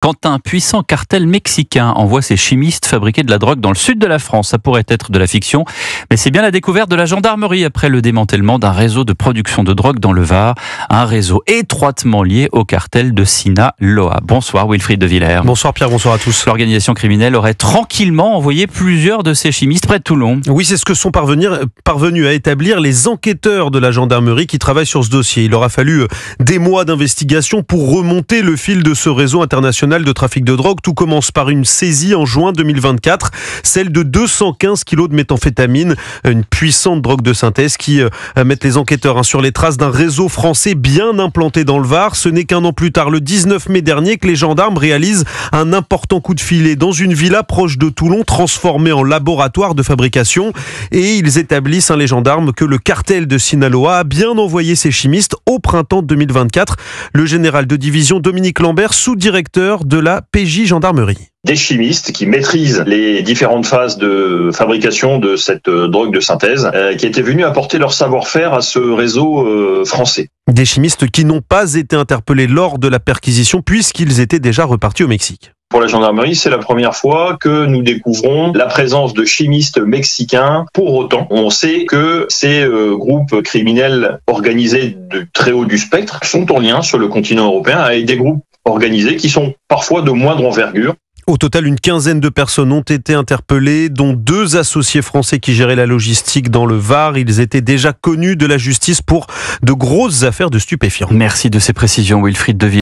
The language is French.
quand un puissant cartel mexicain envoie ses chimistes fabriquer de la drogue dans le sud de la France. Ça pourrait être de la fiction, mais c'est bien la découverte de la gendarmerie après le démantèlement d'un réseau de production de drogue dans le Var, un réseau étroitement lié au cartel de Sinaloa. Bonsoir Wilfried de Villers. Bonsoir Pierre, bonsoir à tous. L'organisation criminelle aurait tranquillement envoyé plusieurs de ses chimistes près de Toulon. Oui, c'est ce que sont parvenus à établir les enquêteurs de la gendarmerie qui travaillent sur ce dossier. Il aura fallu des mois d'investigation pour remonter le fil de ce réseau international de trafic de drogue. Tout commence par une saisie en juin 2024, celle de 215 kilos de méthamphétamine, une puissante drogue de synthèse qui met les enquêteurs sur les traces d'un réseau français bien implanté dans le Var. Ce n'est qu'un an plus tard, le 19 mai dernier, que les gendarmes réalisent un important coup de filet dans une villa proche de Toulon, transformée en laboratoire de fabrication. Et ils établissent, les gendarmes, que le cartel de Sinaloa a bien envoyé ses chimistes au printemps 2024. Le général de division Dominique Lambert, sous-directeur de la PJ Gendarmerie. Des chimistes qui maîtrisent les différentes phases de fabrication de cette drogue de synthèse, qui étaient venus apporter leur savoir-faire à ce réseau français. Des chimistes qui n'ont pas été interpellés lors de la perquisition puisqu'ils étaient déjà repartis au Mexique. Pour la gendarmerie, c'est la première fois que nous découvrons la présence de chimistes mexicains. Pour autant, on sait que ces groupes criminels organisés de très haut du spectre sont en lien sur le continent européen avec des groupes organisés qui sont parfois de moindre envergure. Au total, une quinzaine de personnes ont été interpellées, dont 2 associés français qui géraient la logistique dans le Var. Ils étaient déjà connus de la justice pour de grosses affaires de stupéfiants. Merci de ces précisions, Wilfried de Villers.